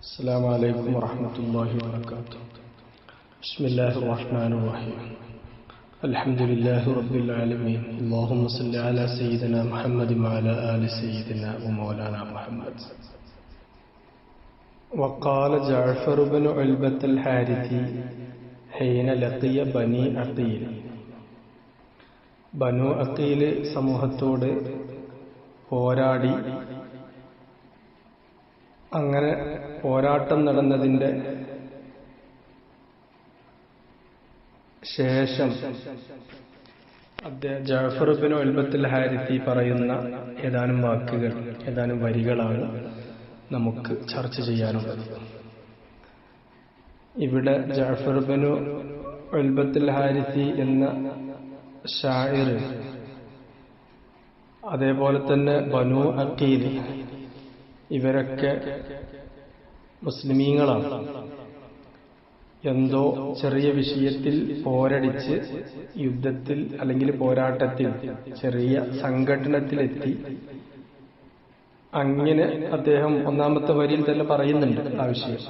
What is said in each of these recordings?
السلام عليكم ورحمة الله وبركاته. بسم الله الرحمن الرحيم. الحمد لله رب العالمين. اللهم صل على سيدنا محمد وعلى آل سيدنا ومولانا محمد. وقال جعفر بن علبة الحارثي حين لقي بني عقيل. ബനു അഖീൽ സമൂഹത്തോട് പോരാടി, അങ്ങനെ പോരാട്ടം നടന്നതിൻ്റെ ശേഷം ജഅഫർ ബിൻ ഉൽബത്തുൽ ഹാരിഥി പറയുന്ന ഏതാനും വാക്കുകൾ, ഏതാനും വരികളാണ് നമുക്ക് ചർച്ച ചെയ്യാനുള്ളത്. ഇവിടെ ജഅഫർ ബിൻ ഉൽബത്തുൽ ഹാരിഥി എന്ന ഷാഇർ, അതേപോലെ തന്നെ ബനു അഖീൽ, ഇവരൊക്കെ മുസ്ലിമീങ്ങളാണ്. എന്തോ ചെറിയ വിഷയത്തിൽ പോരടിച്ച് യുദ്ധത്തിൽ അല്ലെങ്കിൽ പോരാട്ടത്തിൽ ചെറിയ സംഘടനത്തിലെത്തി. അങ്ങനെ അദ്ദേഹം ഒന്നാമത്തെ വരിയിൽ തന്നെ പറയുന്നുണ്ട് ആ വിഷയം.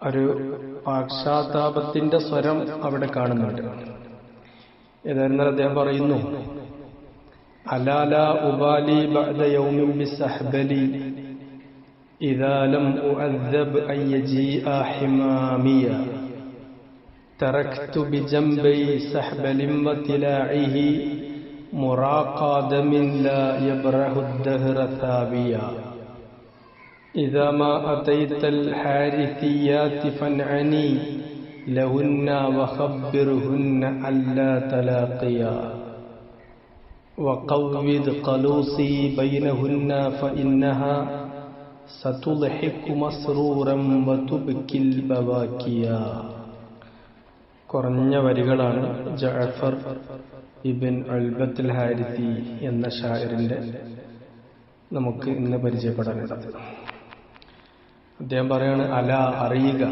ഒരു പാശ്ചാത്താപത്തിന്റെ സ്വരം അവിടെ കാണുന്നുണ്ട്. ഏതായിരുന്നാൽ അദ്ദേഹം പറയുന്നു, അലാല ഉബാലി ബഅദ യൗമിൻ ബിസ്സഹ്ബലി ഇദാ ലം ഉഅദ്ദബ് അൻ യജീഅ ഹിമാമിയ തറക്തു ബിജംബി സഹ്ബലിൻ വതിലാഇഹി മുറാഖാദമിൻ ലാ യബ്റഹു الدهر ثابيا إذا ما أتيت الحارثيات فانعني لهن وخبرهن ألا تلاقيا وقوّد قلوصي بينهن فإنها ستضحك مسرورا وتبكي البواكيا. കുറഞ്ഞ വരികളാണ് ജഅഫർ ഇബ്ൻ ഉൽബത്തുൽ ഹാരിഥി എന്ന ഷാഇറിന്റെ നമുക്ക് ഇന്ന് പരിചയപ്പെടാനുള്ളത്. അദ്ദേഹം പറയാണ്, അല അറിയുക,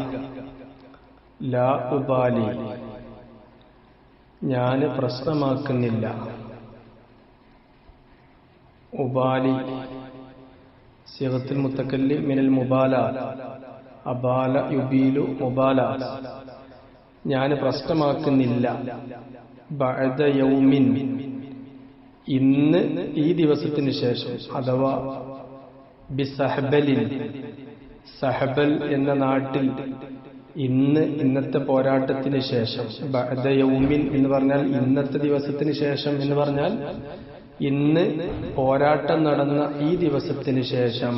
ലാ ഉബാലി ഞാൻ പ്രശ്നമാക്കുന്നില്ല. ഉബാലി സിഗത്തുൽ മുത്തക്കല്ലിം മിനൽ മുബാലാത്ത്, അബാല യുബീലു മുബാലാത്ത്, ഞാൻ പ്രശ്നമാക്കുന്നില്ല. ബഅദ യൗമിൻ ഇന്ന്, ഈ ദിവസത്തിന് ശേഷം, അഥവാ ബിസഹബലിൻ സഹബൽ എന്ന നാട്ടിൽ ഇന്ന്, ഇന്നത്തെ പോരാട്ടത്തിന് ശേഷം. ബഅദ യൗമിൻ എന്ന് പറഞ്ഞാൽ ഇന്നത്തെ ദിവസത്തിന് ശേഷം എന്ന് പറഞ്ഞാൽ ഇന്ന് പോരാട്ടം നടന്ന ഈ ദിവസത്തിന് ശേഷം.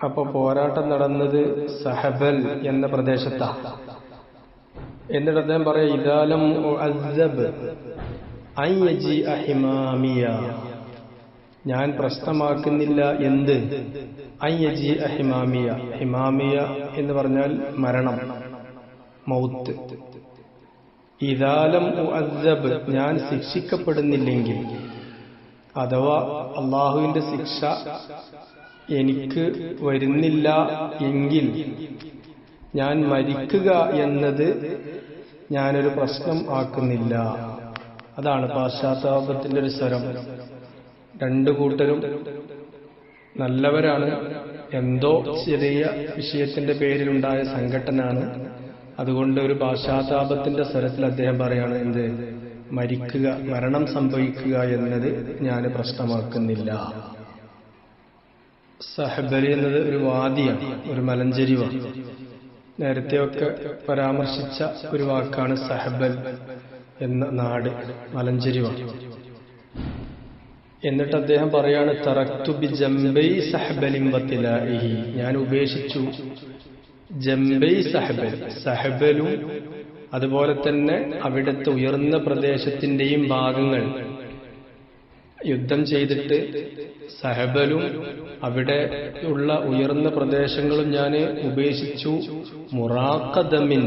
അപ്പൊ പോരാട്ടം നടന്നത് സഹബൽ എന്ന പ്രദേശത്താണ്. എന്നിട്ട് അദ്ദേഹം പറയാം, ഇദാലം ഉഅദ്ദബ് അൻ യജീഅ ഹിമാമിയ ഞാൻ പ്രശ്നമാക്കുന്നില്ല. എന്ത്? അൻ യജീഅ ഹിമാമിയ, ഹിമാമിയ എന്ന് പറഞ്ഞാൽ മരണം, മൗത്ത്. ഇദാലം ഉഅദ്ദബ് ഞാൻ ശിക്ഷിക്കപ്പെടുന്നില്ലെങ്കിൽ, അഥവാ അള്ളാഹുവിന്റെ ശിക്ഷ എനിക്ക് വരുന്നില്ല എങ്കിൽ ഞാൻ മരിക്കുക എന്നത് ഞാനൊരു പ്രശ്നം ആക്കുന്നില്ല. അതാണ് പാശ്ചാത്താപത്തിന്റെ ഒരു സ്വരം. രണ്ടു കൂട്ടരും നല്ലവരാണ്. എന്തോ ചെറിയ വിഷയത്തിന്റെ പേരിലുണ്ടായ സംഘട്ടനാണ്. അതുകൊണ്ട് ഒരു പാശ്ചാത്താപത്തിന്റെ സ്വരത്തിൽ അദ്ദേഹം പറയാണ്, എന്ത്? മരിക്കുക, മരണം സംഭവിക്കുക എന്നത് ഞാൻ പ്രശ്നമാക്കുന്നില്ല. സഹബലി എന്നത് ഒരു വാദിയാണ്, ഒരു മലഞ്ചെരിവാണ്. നേരത്തെയൊക്കെ പരാമർശിച്ച ഒരു വാക്കാണ് സഹബൽ എന്ന നാട്, മലഞ്ചെരിവാണ്. എന്നിട്ട് അദ്ദേഹം പറയാണ്, തറക്തു ബിജംബൈ സഹബലിൻ വതിലാഇഹി ഞാൻ ഉപേക്ഷിച്ചു ജംബൈ സഹബൽ, സഹബലും അതുപോലെ തന്നെ അവിടുത്തെ ഉയർന്ന പ്രദേശത്തിന്റെയും ഭാഗങ്ങൾ യുദ്ധം ചെയ്തിട്ട് സഹബലും അവിടെ ഉള്ള ഉയർന്ന പ്രദേശങ്ങളും ഞാൻ ഉപേക്ഷിച്ചു. മുറാഖദമിൻ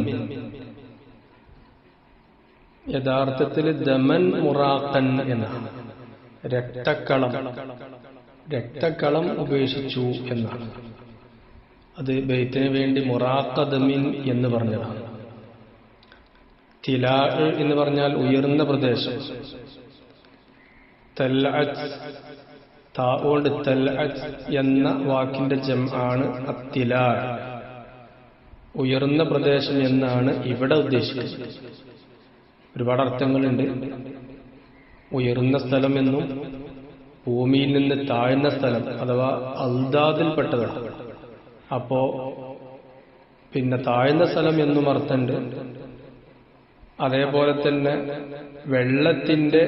യഥാർത്ഥത്തിൽ ദമൻ മുറാഖൻ എന്നാണ്, രക്തക്കളം, രക്തക്കളം ഉപേക്ഷിച്ചു എന്നാണ്. അത് ബൈത്തിന് വേണ്ടി മുറാഖദമിൻ എന്ന് പറഞ്ഞതാണ്. തിലാ എന്ന് പറഞ്ഞാൽ ഉയർന്ന പ്രദേശം, തൽഅത്ത് താ കൊണ്ട് തൽഅത്ത് എന്ന വാക്കിന്റെ ജംആണ് അത്തിലാ. ഉയർന്ന പ്രദേശം എന്നാണ് ഇവിടെ ഉദ്ദേശിക്കുന്നത്. ഒരുപാട് അർത്ഥങ്ങളുണ്ട്. ഉയർന്ന സ്ഥലം എന്നും ഭൂമിയിൽ നിന്ന് താഴ്ന്ന സ്ഥലം അഥവാ അൽദാദിൽപ്പെട്ടതാണ്. അപ്പോ പിന്നെ താഴ്ന്ന സ്ഥലം എന്നും അർത്ഥമുണ്ട്. അതേപോലെ തന്നെ വെള്ളത്തിന്റെ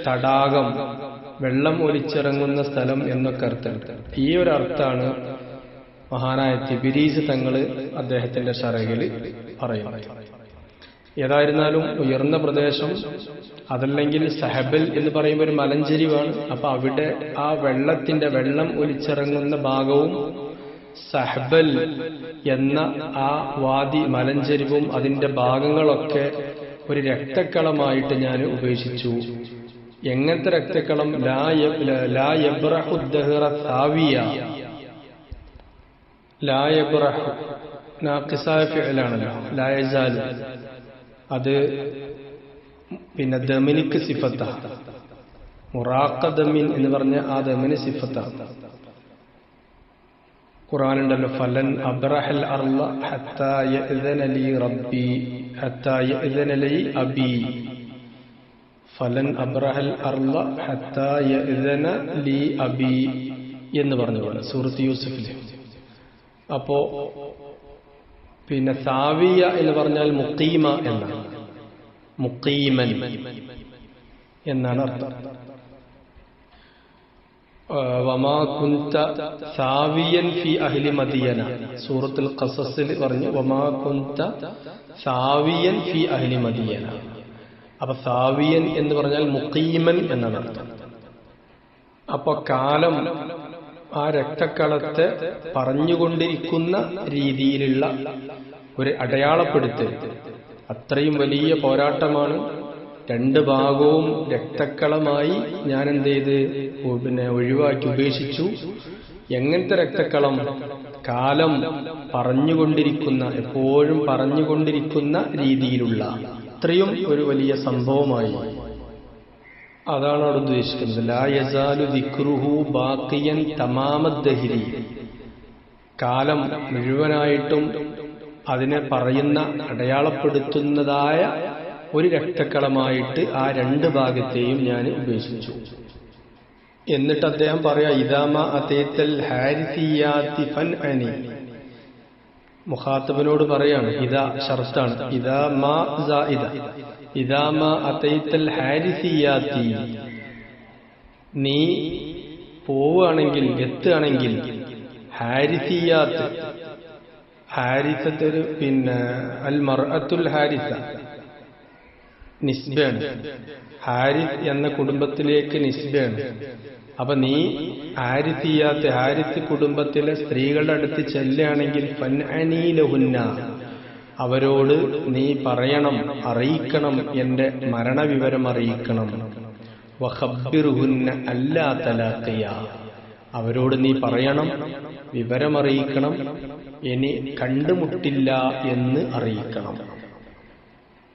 തടാകം, വെള്ളം ഒലിച്ചിറങ്ങുന്ന സ്ഥലം എന്നൊക്കെ അർത്ഥമുണ്ട്. ഈ ഒരു അർത്ഥമാണ് മഹാനായ തിബിരീസ് തങ്ങള് അദ്ദേഹത്തിന്റെ ശറഹിൽ പറയുന്നത്. ഏതായിരുന്നാലും ഉയർന്ന പ്രദേശം, അതല്ലെങ്കിൽ സഹബൽ എന്ന് പറയുമ്പോൾ ഒരു മലഞ്ചെരിവാണ്. അപ്പൊ അവിടെ ആ വെള്ളം ഒലിച്ചിറങ്ങുന്ന ഭാഗവും സഹബൽ എന്ന ആ വാദി മലഞ്ചെരിവും അതിന്റെ ഭാഗങ്ങളൊക്കെ ഒരു രക്തക്കളമായിട്ട് ഞാൻ ഉപേക്ഷിച്ചു. എങ്ങനത്തെ രക്തക്കളം? ലാ യബ്റഹു ദഹ്റ സാവിയ. ലാ യബ്റഹു നാഖിസായ ഫിഅലാണല്ലോ, ലാ യസാലു. അത് പിന്നെ ദമിനിക്ക് സിഫത്ത, മുറാഖ ദമിൻ എന്ന് പറഞ്ഞ ആ ദമിന് സിഫത്ത. ഖുർആനുണ്ടല്ലോ, ഫലൻ അബ്റഹൽ അർള ഹത്താ യഅ്ദന ലി റബ്ബി ഹത്താ യഅ്ദന ലി അബി. ഫലൻ അബ്റഹൽ അർള ഹത്താ യഅ്ദന ലി അബി എന്ന് പറഞ്ഞുകൊണ്ട് സൂറത്ത് യൂസുഫിൽ. അപ്പോ പിന്നെ സാവിയ എന്ന് പറഞ്ഞാൽ മുഖീമ എന്നാണ്, മുഖീമൻ എന്നാണ് അർത്ഥം. വമാ കുന്ത സാവിയൻ ഫി അഹ്ലി മദിയന, സൂറത്തുൽ ഖസസിൽ പറഞ്ഞു വമാ കുന്ത സാവിയൻ ഫി അഹ്ലി മദിയന. അപ്പൊ സാവിയൻ എന്ന് പറഞ്ഞാൽ മുഖീമൻ എന്നാണ് അർത്ഥം. അപ്പൊ കാലം ആ രക്തക്കളത്തെ പറഞ്ഞുകൊണ്ടിരിക്കുന്ന രീതിയിലുള്ള ഒരു അടയാളപ്പെടുത്തൽ. അത്രയും വലിയ പോരാട്ടമാണ്. രണ്ട് ഭാഗവും രക്തക്കളമായി ഞാൻ എന്ത് ചെയ്ത് പിന്നെ ഒഴിവാക്കി ഉപേക്ഷിച്ചു. എങ്ങനത്തെ രക്തക്കളം? കാലം പറഞ്ഞുകൊണ്ടിരിക്കുന്ന, എപ്പോഴും പറഞ്ഞുകൊണ്ടിരിക്കുന്ന രീതിയിലുള്ള അത്രയും ഒരു വലിയ സംഭവമായി. അതാണ് അവിടെ ഉദ്ദേശിക്കുന്നത്. ലാ യസാലു ദിക്റുഹു ബാഖിയൻ തമാമദ്ദഹ്രി. കാലം മുഴുവനായിട്ടും അതിനെ പറയുന്ന, അടയാളപ്പെടുത്തുന്നതായ ഒരു രക്തക്കളമായിട്ട് ആ രണ്ട് ഭാഗത്തെയും ഞാൻ ഉപേക്ഷിച്ചു. എന്നിട്ട് അദ്ദേഹം പറയാ, ഇദാമ അതേത്തൽ ഹാരിസിയാത്തി ഫൻഅനി. മുഖാത്തബിനോട് പറയാണ്, ഇദാ ഷർത്താണ്, ഇദാ മാ സായിദ, ഇദാ മാ അതേത്തൽ ഹാരിസിയാത്തി. നീ പോവുകയാണെങ്കിൽ, എത്തുകയാണെങ്കിൽ, ഹാരിസിയാത്ത്, ഹാരിസത്തൊരു പിന്നെ അൽ മർഅത്തുൽ ഹാരിസ നിസ്ബയാണ്. ഹാരിസ് എന്ന കുടുംബത്തിലേക്ക് നിസ്ബയാണ്. അപ്പൊ നീ ഹാരിസിയാത്ത്, ഹാരിസ് കുടുംബത്തിലെ സ്ത്രീകളുടെ അടുത്ത് ചെല്ലുകയാണെങ്കിൽ ഫൻഅനി ലഹുന്ന, അവരോട് നീ പറയണം, അറിയിക്കണം, എന്റെ മരണവിവരം അറിയിക്കണം. വഖബ്ബിറുഹുന്ന അല്ലാ തലാഖിയ, അവരോട് നീ പറയണം, വിവരമറിയിക്കണം, ഇനി കണ്ടുമുട്ടില്ല എന്ന് അറിയിക്കണം.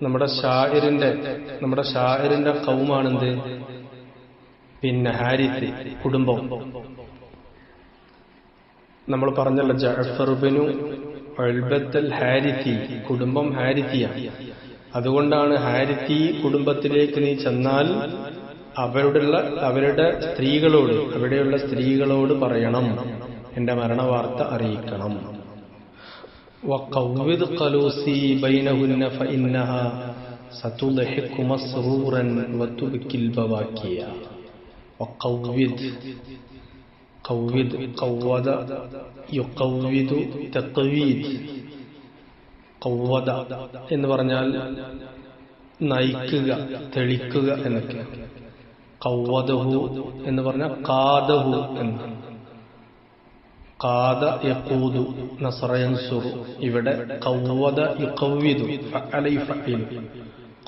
നമ്മുടെ ഷാഇറിന്റെ ഖൗമാണെന്ത്? പിന്നെ ഹാരിസ് കുടുംബം. നമ്മൾ പറഞ്ഞല്ലോ, ജഅഫർ ഇബ്നു ഉൽബത്തുൽ ഹാരിസി കുടുംബം ഹാരിസിയാണ്. അതുകൊണ്ടാണ് ഹാരിസി കുടുംബത്തിലേക്ക് നീ ചെന്നാൽ അവരുടെ സ്ത്രീകളോട്, അവിടെയുള്ള സ്ത്രീകളോട് പറയണം, എന്റെ മരണവാർത്ത അറിയിക്കണം. وقوّد قلوسي بينهن فإنها ستضحك مسرورا وتبكي البواكيا. وقوّد قوّد يقوّد تقويد. قوّد എന്ന് പറഞ്ഞാൽ നയിക്കുക, തെളിക്കുക എന്നൊക്കെ. ഖവ്വദഹു എന്ന് പറഞ്ഞാൽ ഖാദഹു എന്ന്. ഖാദ യഖൂദു നസറ യൻസുറു. ഇവിടെ ഖവ്വദ യഖവ്വിദു ഫഅലൈ ഫഇൽ.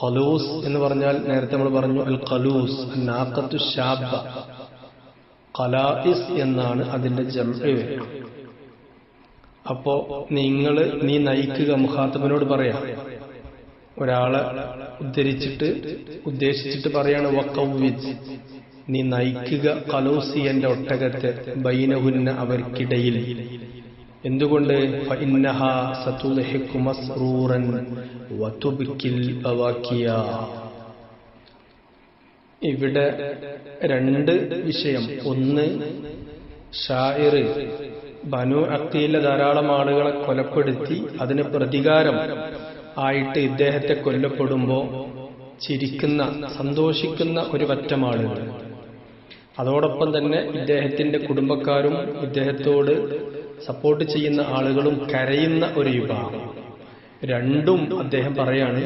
ഖലൂസ് എന്ന് പറഞ്ഞാൽ നേരത്തെ നമ്മൾ പറഞ്ഞു അൽ ഖലൂസ് നാഖത്തു ശാബ. ഖലാഇസ് എന്നാണ് അതിന്റെ ജംഇ. അപ്പോ നീ നയിക്കുക, മുഖാത്തബിനോട് പറയാം. ഒരാളെ ഉദ്ദേശിച്ചിട്ട് പറയാണ് വഖവ്വിദ്, നീ നയിക്കുക ഖലൂസി എന്റെ ഒട്ടകത്തെ ബൈനഹുന്ന അവർക്കിടയിൽ. എന്തുകൊണ്ട്? ഫഇന്നഹാ സതുൽഹിഖു മസ്റൂറൻ വതുബ്കിൽ ബവാക്കിയ. ഇവിടെ രണ്ട് വിഷയം. ഒന്ന്, ഷാഇർ ബനു അഖീല ധാരാളം ആളുകളെ കൊലപ്പെടുത്തി അതിന് പ്രതികാരം ആയിട്ട് ഇദ്ദേഹത്തെ കൊല്ലപ്പെടുമ്പോ ചിരിക്കുന്ന സന്തോഷിക്കുന്ന ഒരു പറ്റം ആളുകൾ, അതോടൊപ്പം തന്നെ ഇദ്ദേഹത്തിന്റെ കുടുംബക്കാരും ഇദ്ദേഹത്തോട് സപ്പോർട്ട് ചെയ്യുന്ന ആളുകളും കരയുന്ന ഒരു വിഭാഗം. രണ്ടും അദ്ദേഹം പറയാണ്,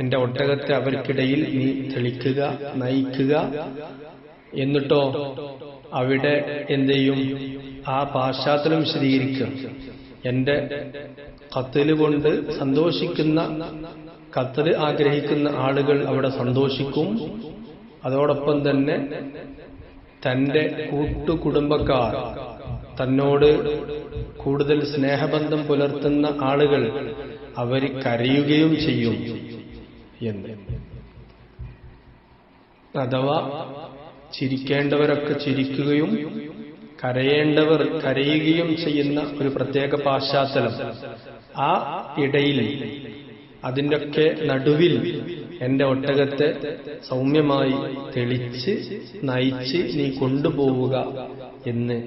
എന്റെ ഒട്ടകത്തെ അവർക്കിടയിൽ നീ തെളിക്കുക, നയിക്കുക. എന്നിട്ടോ അവിടെ എന്ത് ചെയ്യും? ആ പാശ്ചാത്തലം വിശദീകരിക്കുക. എന്റെ ഖത്ല് കൊണ്ട് സന്തോഷിക്കുന്ന, ഖത്ല് ആഗ്രഹിക്കുന്ന ആളുകൾ അവിടെ സന്തോഷിക്കും. അതോടൊപ്പം തന്നെ തന്റെ കൂട്ടുകുടുംബക്കാർ, തന്നോട് കൂടുതൽ സ്നേഹബന്ധം പുലർത്തുന്ന ആളുകൾ അവർ കരയുകയും ചെയ്യും എന്ന്. അഥവാ ചിരിക്കേണ്ടവരൊക്കെ ചിരിക്കുകയും കരയേണ്ടവർ കരയുകയും ചെയ്യുന്ന ഒരു പ്രത്യേക പാശ്ചാത്തലം. ആ ഇടയിൽ, അതിൻ്റെയൊക്കെ നടുവിൽ എന്റെ ഒട്ടകത്തെ സൗമ്യമായി തെളിച്ച് നയിച്ച് നീ കൊണ്ടുപോവുക എന്ന്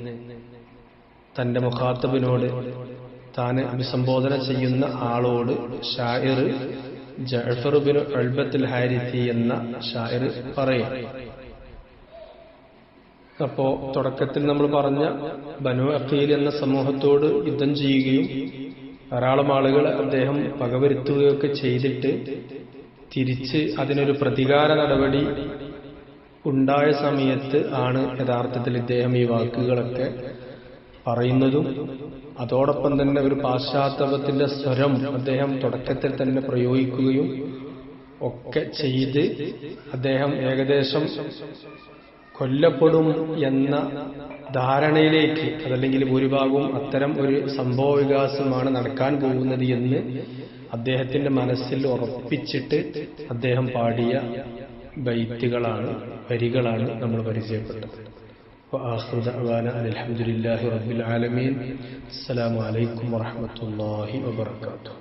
തന്റെ മുഖാത്തബിനോട്, താൻ അഭിസംബോധന ചെയ്യുന്ന ആളോട് ഷാഇർ ജഅഫർ ബിൻ ഉൽബത്തുൽ ഹാരിസി എന്ന ഷാഇർ പറയും. അപ്പോ തുടക്കത്തിൽ നമ്മൾ പറഞ്ഞ ബനു അഖീൽ എന്ന സമൂഹത്തോട് യുദ്ധം ചെയ്യുകയും ധാരാളം ആളുകൾ അദ്ദേഹം പകവരുത്തുകയൊക്കെ ചെയ്തിട്ട് തിരിച്ച് അതിനൊരു പ്രതികാര നടപടി ഉണ്ടായ സമയത്ത് ആണ് യഥാർത്ഥത്തിൽ ഇദ്ദേഹം ഈ വാക്കുകളൊക്കെ പറയുന്നതും അതോടൊപ്പം തന്നെ ഒരു പാശ്ചാത്തലത്തിന്റെ സ്വരം അദ്ദേഹം തുടക്കത്തിൽ തന്നെ പ്രയോഗിക്കുകയും ഒക്കെ ചെയ്ത് അദ്ദേഹം ഏകദേശം കൊല്ലപ്പെടും എന്ന ധാരണയിലേക്ക്, അതല്ലെങ്കിൽ ഭൂരിഭാഗവും അത്തരം ഒരു സംഭവ വികാസമാണ് നടക്കാൻ പോകുന്നത് എന്ന് അദ്ദേഹത്തിന്റെ മനസ്സിൽ ഉറപ്പിച്ചിട്ട് അദ്ദേഹം പാടിയ ബൈത്തുകളാണ്, വരികളാണ് നമ്മൾ പരിചയപ്പെട്ടത്. وآخر دعوانا الحمد لله رب العالمين. السلام عليكم ورحمة الله وبركاته.